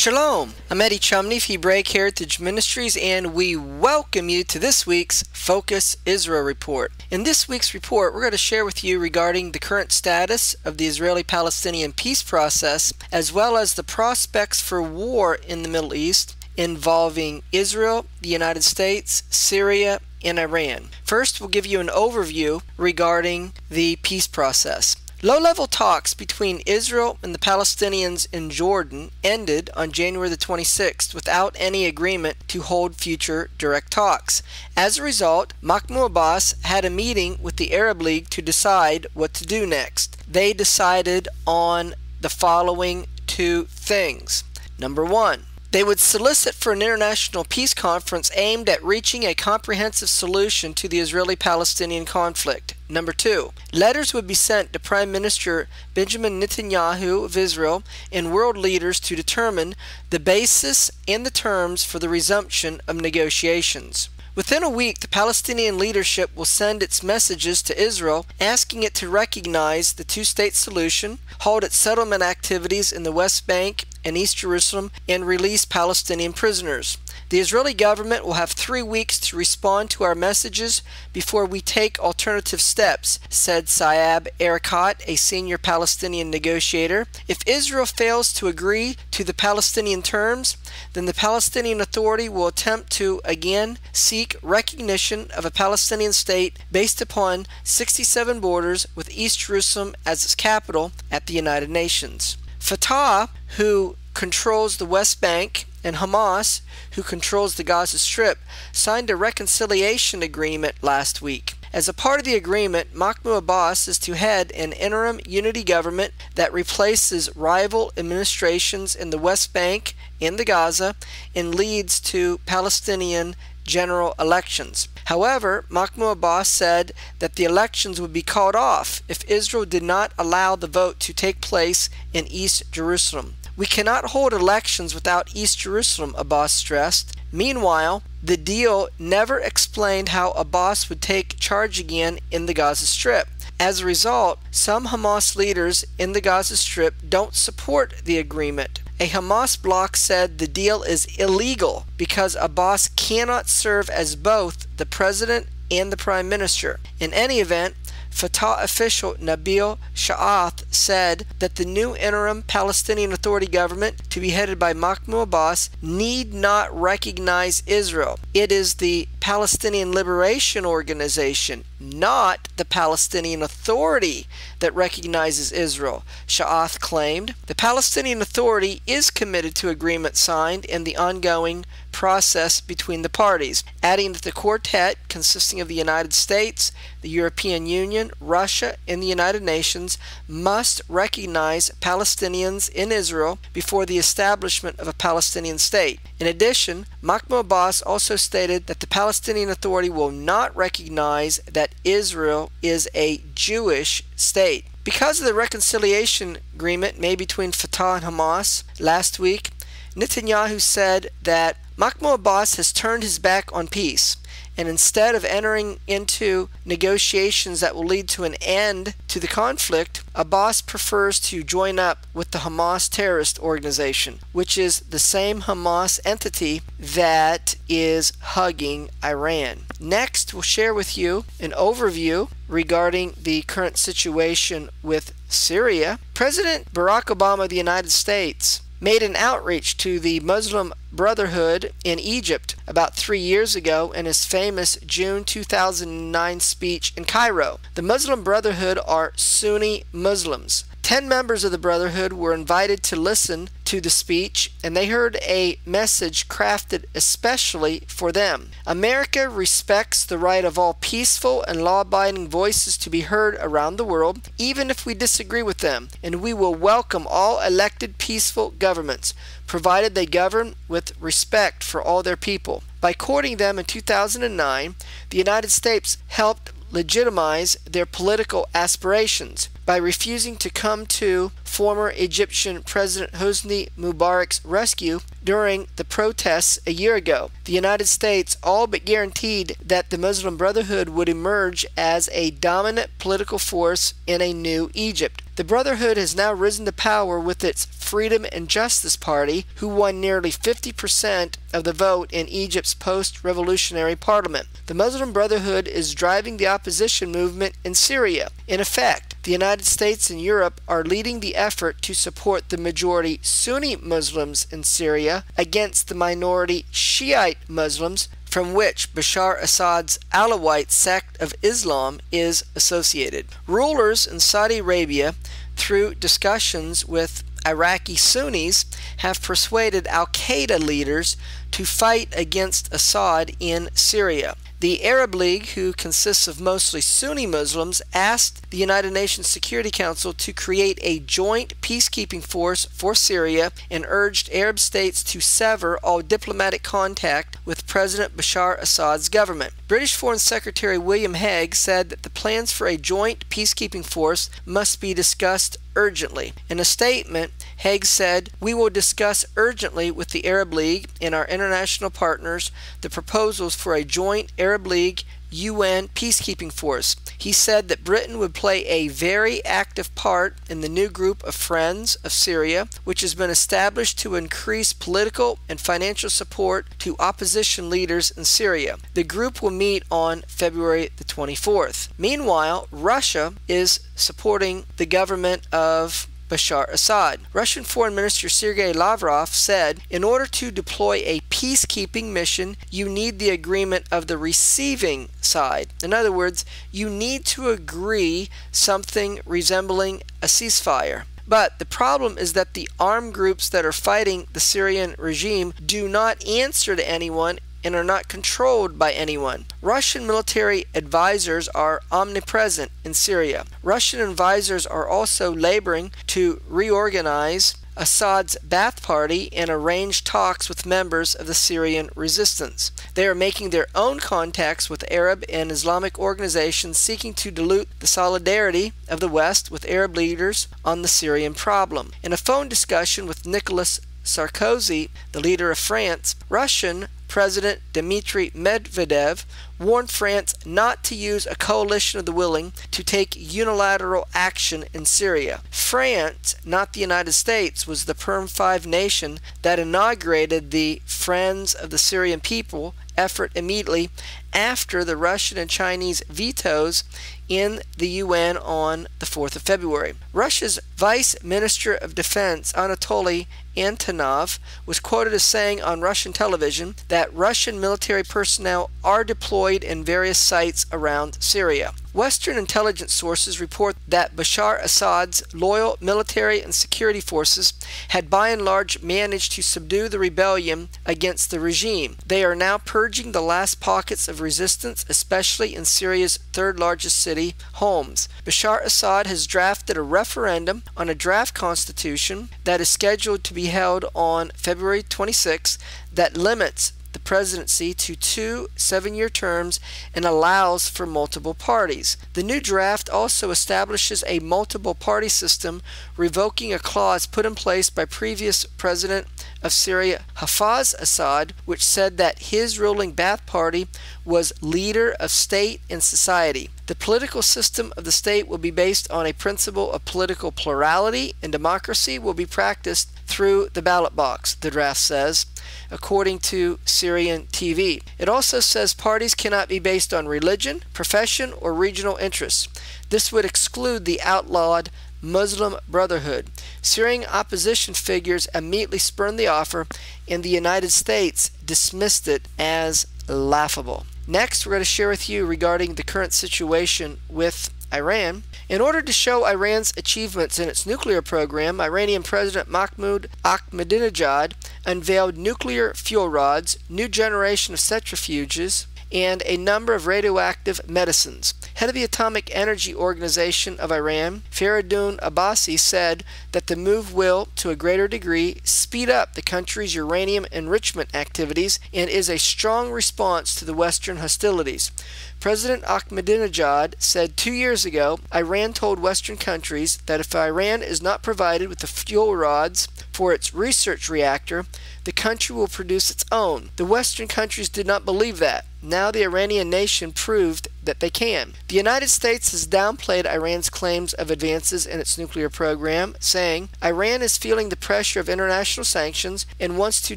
Shalom, I'm Eddie Chumney of Hebraic Heritage Ministries, and we welcome you to this week's Focus Israel Report. In this week's report, we're going to share with you regarding the current status of the Israeli-Palestinian peace process, as well as the prospects for war in the Middle East involving Israel, the United States, Syria, and Iran. First, we'll give you an overview regarding the peace process. Low-level talks between Israel and the Palestinians in Jordan ended on January the 26th without any agreement to hold future direct talks. As a result, Mahmoud Abbas had a meeting with the Arab League to decide what to do next. They decided on the following two things. Number one, they would solicit for an international peace conference aimed at reaching a comprehensive solution to the Israeli-Palestinian conflict. Number two, letters would be sent to Prime Minister Benjamin Netanyahu of Israel and world leaders to determine the basis and the terms for the resumption of negotiations. Within a week, the Palestinian leadership will send its messages to Israel asking it to recognize the two-state solution, halt its settlement activities in the West Bank and East Jerusalem, and release Palestinian prisoners. The Israeli government will have 3 weeks to respond to our messages before we take alternative steps, said Saeb Erekat, a senior Palestinian negotiator. If Israel fails to agree to the Palestinian terms, then the Palestinian Authority will attempt to again seek recognition of a Palestinian state based upon 67 borders with East Jerusalem as its capital at the United Nations. Fatah, who controls the West Bank, and Hamas, who controls the Gaza Strip, signed a reconciliation agreement last week. As a part of the agreement, Mahmoud Abbas is to head an interim unity government that replaces rival administrations in the West Bank and the Gaza and leads to Palestinian general elections. However, Mahmoud Abbas said that the elections would be called off if Israel did not allow the vote to take place in East Jerusalem. We cannot hold elections without East Jerusalem, Abbas stressed. Meanwhile, the deal never explained how Abbas would take charge again in the Gaza Strip. As a result, some Hamas leaders in the Gaza Strip don't support the agreement. A Hamas bloc said the deal is illegal because Abbas cannot serve as both the president and the prime minister. In any event, Fatah official Nabil Sha'ath said that the new interim Palestinian Authority government, to be headed by Mahmoud Abbas, need not recognize Israel. It is the Palestinian Liberation Organization, not the Palestinian Authority, that recognizes Israel, Sha'ath claimed. The Palestinian Authority is committed to agreement signed in the ongoing process between the parties, adding that the quartet, consisting of the United States, the European Union, Russia, and the United Nations, must recognize Palestinians in Israel before the establishment of a Palestinian state. In addition, Mahmoud Abbas also stated that the Palestinian Authority will not recognize that Israel is a Jewish state. Because of the reconciliation agreement made between Fatah and Hamas last week, Netanyahu said that Mahmoud Abbas has turned his back on peace, and instead of entering into negotiations that will lead to an end to the conflict, Abbas prefers to join up with the Hamas terrorist organization, which is the same Hamas entity that is hugging Iran. Next, we'll share with you an overview regarding the current situation with Syria. President Barack Obama of the United States made an outreach to the Muslim Brotherhood in Egypt about 3 years ago in his famous June 2009 speech in Cairo. The Muslim Brotherhood are Sunni Muslims. 10 members of the Brotherhood were invited to listen to the speech, and they heard a message crafted especially for them. America respects the right of all peaceful and law-abiding voices to be heard around the world, even if we disagree with them, and we will welcome all elected peaceful governments, provided they govern with respect for all their people. By courting them in 2009, the United States helped legitimize their political aspirations. By refusing to come to former Egyptian President Hosni Mubarak's rescue during the protests a year ago. The United States all but guaranteed that the Muslim Brotherhood would emerge as a dominant political force in a new Egypt. The Brotherhood has now risen to power with its Freedom and Justice Party, who won nearly 50% of the vote in Egypt's post-revolutionary parliament. The Muslim Brotherhood is driving the opposition movement in Syria. In effect, the United States and Europe are leading the effort to support the majority Sunni Muslims in Syria against the minority Shiite Muslims from which Bashar Assad's Alawite sect of Islam is associated. Rulers in Saudi Arabia, through discussions with Iraqi Sunnis, have persuaded al-Qaeda leaders to fight against Assad in Syria. The Arab League, who consists of mostly Sunni Muslims, asked the United Nations Security Council to create a joint peacekeeping force for Syria and urged Arab states to sever all diplomatic contact with President Bashar Assad's government. British Foreign Secretary William Hague said that the plans for a joint peacekeeping force must be discussed urgently. In a statement, Hague said, "We will discuss urgently with the Arab League and our international partners the proposals for a joint Arab League UN peacekeeping force." He said that Britain would play a very active part in the new group of Friends of Syria, which has been established to increase political and financial support to opposition leaders in Syria. The group will meet on February the 24th. Meanwhile, Russia is supporting the government of Bashar Assad. Russian Foreign Minister Sergei Lavrov said, "In order to deploy a peacekeeping mission, you need the agreement of the receiving side." In other words, you need to agree something resembling a ceasefire. But the problem is that the armed groups that are fighting the Syrian regime do not answer to anyone and are not controlled by anyone. Russian military advisors are omnipresent in Syria. Russian advisors are also laboring to reorganize Assad's Ba'ath Party and arrange talks with members of the Syrian resistance. They are making their own contacts with Arab and Islamic organizations seeking to dilute the solidarity of the West with Arab leaders on the Syrian problem. In a phone discussion with Nicolas Sarkozy, the leader of France, Russian President Dmitry Medvedev warned France not to use a coalition of the willing to take unilateral action in Syria. France, not the United States, was the Perm 5 nation that inaugurated the Friends of the Syrian People effort immediately after the Russian and Chinese vetoes in the UN on the 4th of February. Russia's Vice Minister of Defense, Anatoly Antonov, was quoted as saying on Russian television that Russian military personnel are deployed in various sites around Syria. Western intelligence sources report that Bashar Assad's loyal military and security forces had by and large managed to subdue the rebellion against the regime. They are now purging the last pockets of resistance, especially in Syria's third largest city, Homs. Bashar Assad has drafted a referendum on a draft constitution that is scheduled to be held on February 26 that limits the presidency to 2 7-year terms and allows for multiple parties. The new draft also establishes a multiple party system, revoking a clause put in place by previous president of Syria, Hafez Assad, which said that his ruling Ba'ath Party was leader of state and society. The political system of the state will be based on a principle of political plurality, and democracy will be practiced through the ballot box, the draft says, according to Syrian TV. It also says parties cannot be based on religion, profession, or regional interests. This would exclude the outlawed Muslim Brotherhood. Syrian opposition figures immediately spurned the offer, and the United States dismissed it as laughable. Next, we're going to share with you regarding the current situation with Iran. In order to show Iran's achievements in its nuclear program, Iranian President Mahmoud Ahmadinejad unveiled nuclear fuel rods, new generation of centrifuges, and a number of radioactive medicines. Head of the Atomic Energy Organization of Iran, Faridun Abbasi, said that the move will, to a greater degree, speed up the country's uranium enrichment activities and is a strong response to the Western hostilities. President Ahmadinejad said 2 years ago, Iran told Western countries that if Iran is not provided with the fuel rods for its research reactor, the country will produce its own. The Western countries did not believe that. Now the Iranian nation proved that they can. The United States has downplayed Iran's claims of advances in its nuclear program, saying Iran is feeling the pressure of international sanctions and wants to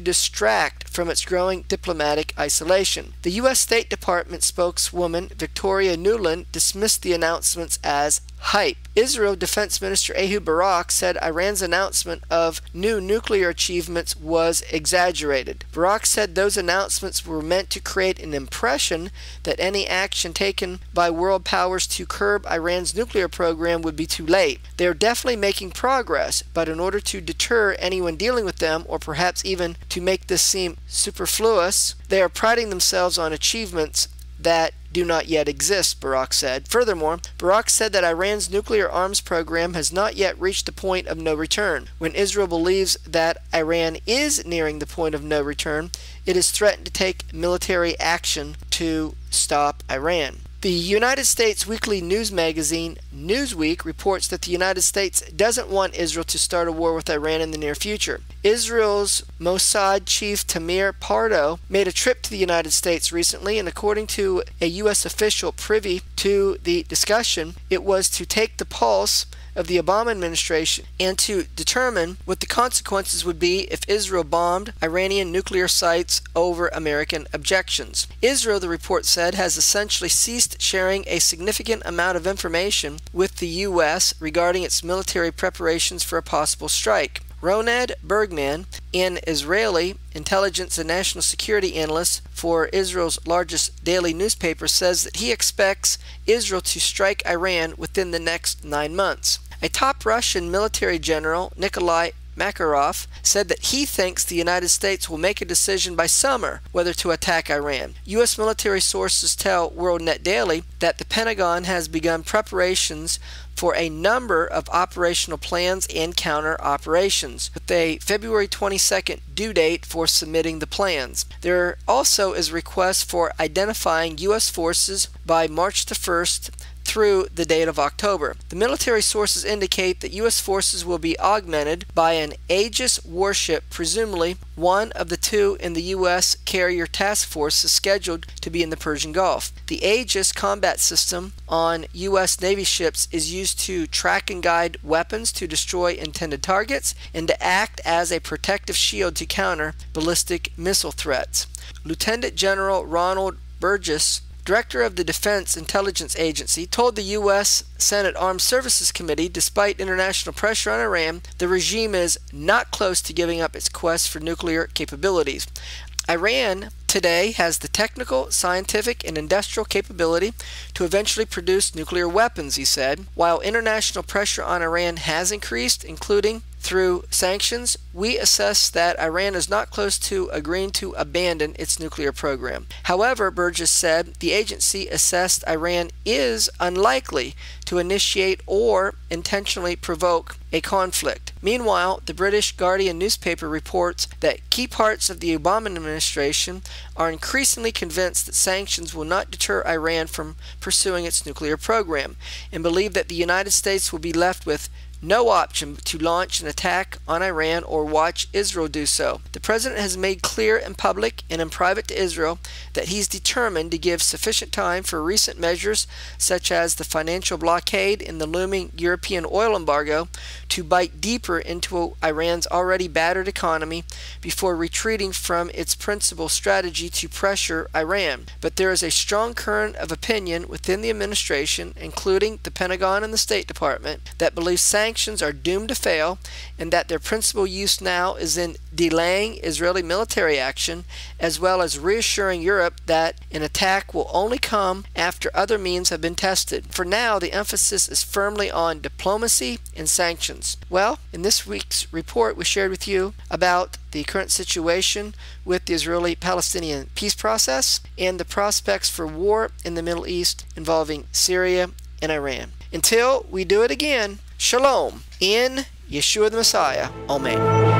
distract from its growing diplomatic isolation. The U.S. State Department spokeswoman Victoria Nuland dismissed the announcements as hype. Israel Defense Minister Ehud Barak said Iran's announcement of new nuclear achievements was exaggerated. Barak said those announcements were meant to create an impression that any action taken by world powers to curb Iran's nuclear program would be too late. They are definitely making progress, but in order to deter anyone dealing with them, or perhaps even to make this seem superfluous, they are priding themselves on achievements that do not yet exist, Barak said. Furthermore, Barak said that Iran's nuclear arms program has not yet reached the point of no return. When Israel believes that Iran is nearing the point of no return, it has threatened to take military action to stop Iran. The United States weekly news magazine Newsweek reports that the United States doesn't want Israel to start a war with Iran in the near future. Israel's Mossad chief Tamir Pardo made a trip to the United States recently, and according to a U.S. official privy to the discussion, it was to take the pulse of the Obama administration and to determine what the consequences would be if Israel bombed Iranian nuclear sites over American objections. Israel, the report said, has essentially ceased sharing a significant amount of information with the U.S. regarding its military preparations for a possible strike. Ronad Bergman, an Israeli intelligence and national security analyst for Israel's largest daily newspaper, says that he expects Israel to strike Iran within the next 9 months. A top Russian military general, Nikolai Makarov, said that he thinks the United States will make a decision by summer whether to attack Iran. U.S. military sources tell WorldNet Daily that the Pentagon has begun preparations for a number of operational plans and counter operations, with a February 22nd due date for submitting the plans. There also is a request for identifying U.S. forces by March the 1st through the date of October. The military sources indicate that U.S. forces will be augmented by an Aegis warship, presumably one of the two in the U.S. carrier task force is scheduled to be in the Persian Gulf. The Aegis combat system on U.S. Navy ships is used to track and guide weapons to destroy intended targets and to act as a protective shield to counter ballistic missile threats. Lieutenant General Ronald Burgess, Director of the Defense Intelligence Agency, told the U.S. Senate Armed Services Committee, despite international pressure on Iran, the regime is not close to giving up its quest for nuclear capabilities. Iran today has the technical, scientific, and industrial capability to eventually produce nuclear weapons, he said. While international pressure on Iran has increased, including through sanctions, we assess that Iran is not close to agreeing to abandon its nuclear program. However, Burgess said the agency assessed Iran is unlikely to initiate or intentionally provoke a conflict. Meanwhile, the British Guardian newspaper reports that key parts of the Obama administration are increasingly convinced that sanctions will not deter Iran from pursuing its nuclear program, and believe that the United States will be left with no option to launch an attack on Iran or watch Israel do so. The president has made clear in public and in private to Israel that he's determined to give sufficient time for recent measures such as the financial blockade and the looming European oil embargo to bite deeper into Iran's already battered economy before retreating from its principal strategy to pressure Iran. But there is a strong current of opinion within the administration, including the Pentagon and the State Department, that believes sanctions are doomed to fail and that their principal use now is in delaying Israeli military action, as well as reassuring Europe that an attack will only come after other means have been tested. For now, the emphasis is firmly on diplomacy and sanctions. Well, in this week's report, we shared with you about the current situation with the Israeli-Palestinian peace process and the prospects for war in the Middle East involving Syria and Iran. Until we do it again, Shalom in Yeshua the Messiah. Amen.